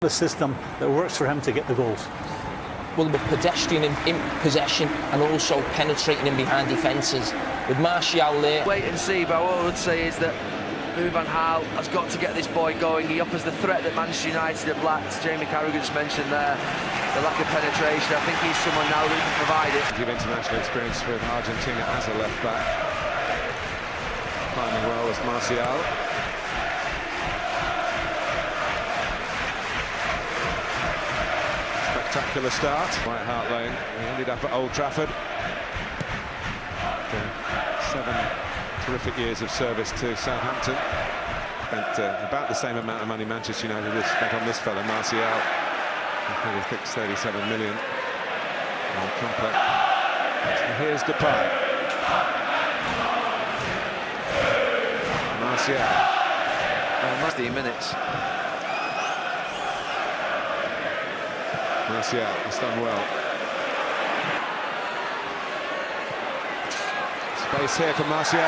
The system that works for him to get the goals. Well, with pedestrian in possession and also penetrating in behind defences. With Martial there. Wait and see, but what I would say is that Louis van Gaal has got to get this boy going. He offers the threat that Manchester United have lacked. Jamie Carragher just mentioned there, the lack of penetration. I think he's someone now that can provide it. Give international experience with Argentina as a left back. Climbing well as Martial. Spectacular start. White Hart Lane. He ended up at Old Trafford. After 7 terrific years of service to Southampton. Spent about the same amount of money Manchester United has spent on this fella, Martial. I think it's 37 million. Complex. So here's Depay. Martial. 15 minutes. Martial has done well. Space here for Martial.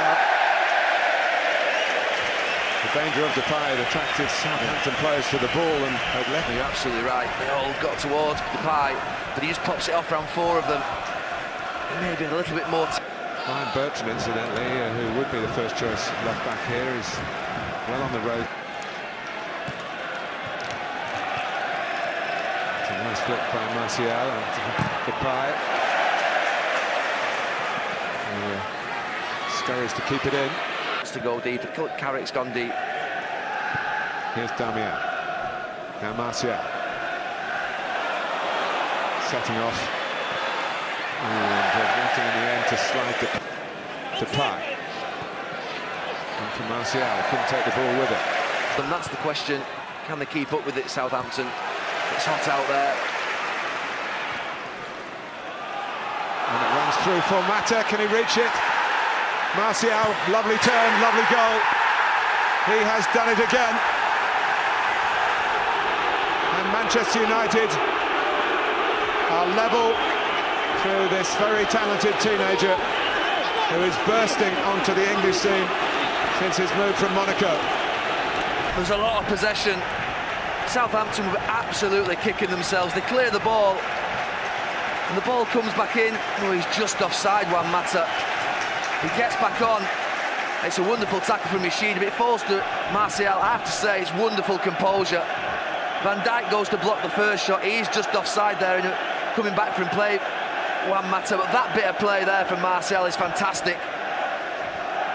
The danger of Depay had attracted Southampton players to the ball and had left. You're absolutely right. They all got towards Depay, but he just pops it off around 4 of them. It may have been a little bit more. Ryan Bertrand, incidentally, who would be the first choice left back here, is well on the road. It's a nice flick by Martial and Depay. Scurries to keep it in. To go deep. Carrick's gone deep. Here's Damian. Now Martial. Setting off. And wanting in the end to slide to Depay. And for Martial, couldn't take the ball with it. And that's the question. Can they keep up with it, Southampton? It's hot out there. And it runs through for Mata. Can he reach it? Martial, lovely turn, lovely goal. He has done it again. And Manchester United are level through this very talented teenager who is bursting onto the English scene since his move from Monaco. There's a lot of possession. Southampton were absolutely kicking themselves. They clear the ball. And the ball comes back in. Oh, he's just offside, Juan Mata. He gets back on. It's a wonderful tackle from Yoshida, but it falls to Martial. I have to say, it's wonderful composure. Van Dijk goes to block the first shot. He's just offside there and coming back from play, Juan Mata. But that bit of play there from Martial is fantastic.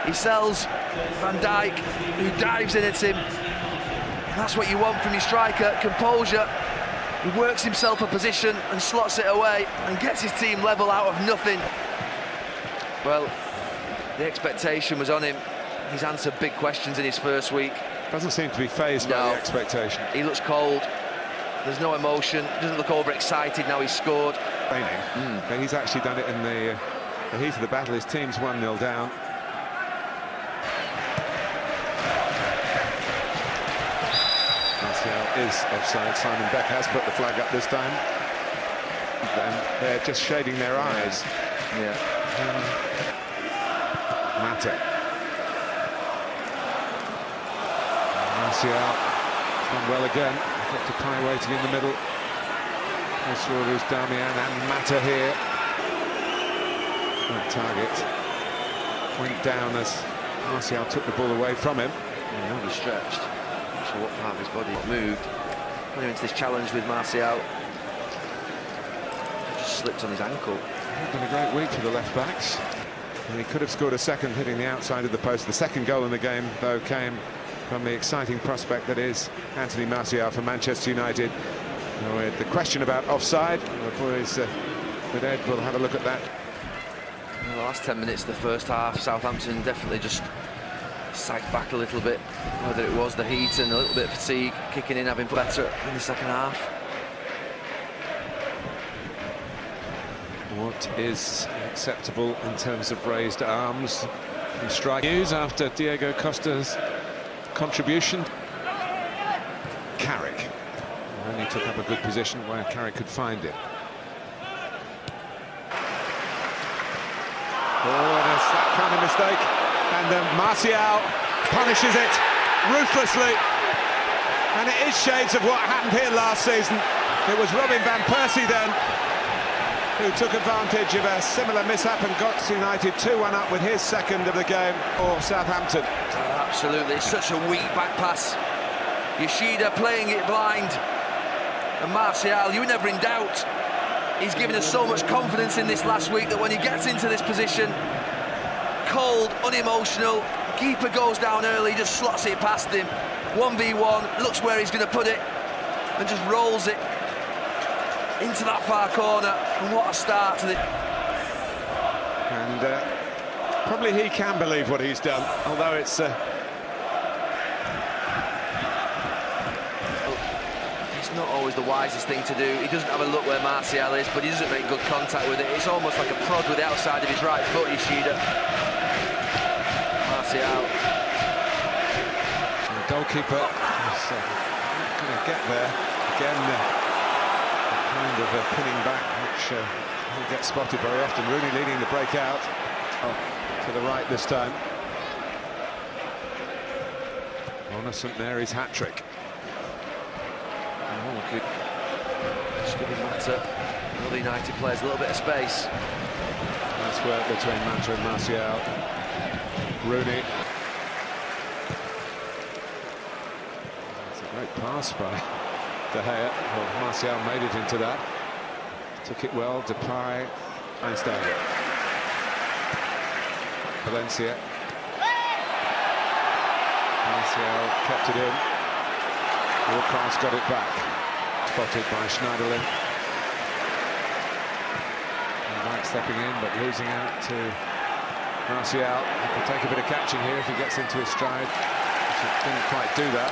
He sells Van Dijk, who dives in at him. That's what you want from your striker, composure. He works himself a position and slots it away and gets his team level out of nothing. Well, the expectation was on him. He's answered big questions in his first week. Doesn't seem to be fazed by the expectation. He looks cold. There's no emotion. Doesn't look overexcited now he's scored. But he's actually done it in the heat of the battle. His team's 1-0 down. Martial is offside. Simon Beck has put the flag up this time. And they're just shading their eyes. Mata. Martial done well again. Got Depay waiting in the middle. Close orders Damian and Mata here. That target went down as Martial took the ball away from him. He stretched. So what part of his body moved. Going into this challenge with Martial. Just slipped on his ankle. It's been a great week for the left backs. And he could have scored a second, hitting the outside of the post. The second goal in the game, though, came from the exciting prospect that is Anthony Martial for Manchester United. With the question about offside, the boys with Ed will have a look at that. In the last 10 minutes of the first half, Southampton definitely just sagged back a little bit. Whether it was the heat and a little bit of fatigue kicking in, having better in the second half. What is acceptable in terms of raised arms from strike news after Diego Costa's contribution? Carrick only took up a good position where Carrick could find it. Oh, and it's that kind of mistake, and Martial punishes it ruthlessly. And it is shades of what happened here last season. It was Robin van Persie then who took advantage of a similar mishap and got United 2-1 up with his second of the game for Southampton. Oh, absolutely, it's such a weak back pass. Yoshida playing it blind. And Martial, you were never in doubt. He's given us so much confidence in this last week that when he gets into this position, cold, unemotional, keeper goes down early, just slots it past him. 1v1, looks where he's going to put it, and just rolls it into that far corner. And what a start to the... And probably he can believe what he's done, although it's... It's not always the wisest thing to do. He doesn't have a look where Martial is, but he doesn't make good contact with it. It's almost like a prod with the outside of his right foot, Yoshida. Martial. The goalkeeper is going to get there. Again, kind of pinning back, which will get spotted very often. Rooney leading the break out. To the right this time. On a St Mary's hat-trick. Oh, good. Just giving Mata, another United players, a little bit of space. Nice work between Mata and Martial. Rooney. It's a great pass by De Gea. Well, Martial made it into that. Took it well. Depay. Einstein. Valencia. Martial kept it in. Ward-Prowse got it back. Spotted by Schneiderlin. And White stepping in, but losing out to Martial. He can take a bit of catching here if he gets into his stride. He didn't quite do that.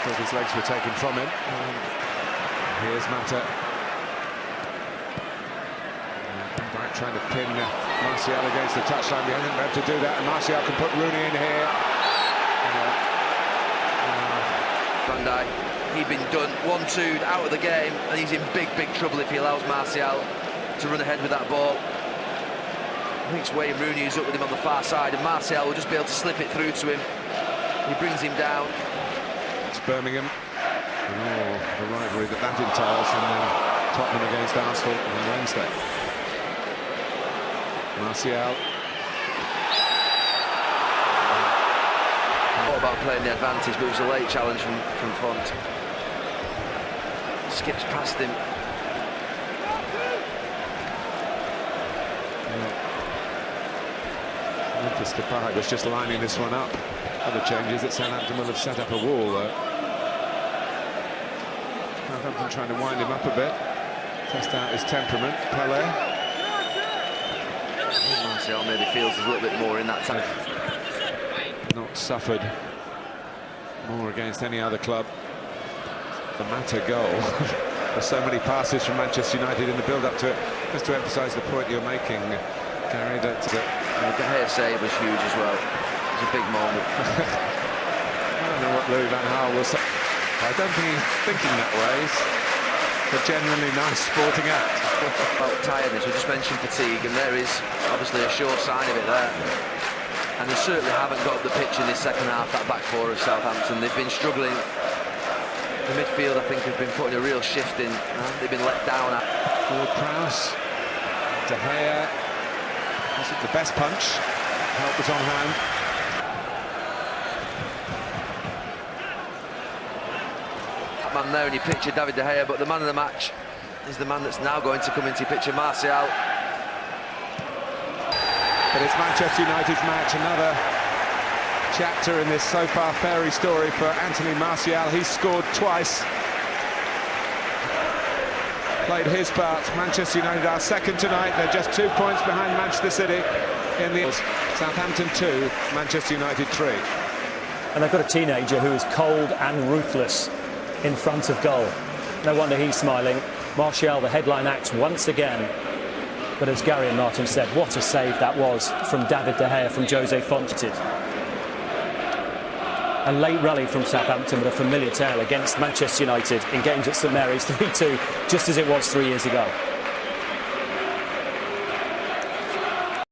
Thought his legs were taken from him. And here's Mata. Right, trying to pin Martial against the touchline. He hasn't been able to do that, and Martial can put Rooney in here. Van Dijk, he'd been done 1-2'd out of the game, and he's in big trouble if he allows Martial to run ahead with that ball. I think it's Wayne Rooney who's up with him on the far side, and Martial will just be able to slip it through to him. He brings him down. It's Birmingham. Oh, the rivalry that entails, and then Tottenham against Arsenal on Wednesday. Martial. All about playing the advantage, but it was a late challenge from front. Skips past him. Memphis Depay was just lining this one up. Other changes that Southampton will have set up a wall though. Southampton trying to wind him up a bit, test out his temperament. Pelé. Martial maybe feels there's a little bit more in that time. Not suffered more against any other club. The Mata goal. There's so many passes from Manchester United in the build-up to it. Just to emphasise the point you're making, Gary, that the De Gea save was huge as well. It was a big moment. I don't know what Louis van Gaal will say. I don't think he's thinking that way. It's a genuinely nice sporting act. About tiredness, we just mentioned fatigue, and there is obviously a sure sign of it there. And they certainly haven't got the pitch in this second half, that back four of Southampton. They've been struggling. The midfield, I think, have been putting a real shift in. They've been let down. Ward-Prowse, De Gea. Is it the best punch? Help was on hand. That man there in your picture, David De Gea, but the man of the match is the man that's now going to come into your picture, Martial. But it's Manchester United's match, another chapter in this so far fairy story for Anthony Martial. He's scored twice, played his part. Manchester United are second tonight. They're just 2 points behind Manchester City in the Southampton 2, Manchester United 3. And they've got a teenager who is cold and ruthless in front of goal. No wonder he's smiling. Martial, the headline act once again. But as Gary and Martin said, what a save that was from David De Gea, from Jose Fonte. A late rally from Southampton with a familiar tale against Manchester United in games at St Mary's 3-2, just as it was 3 years ago.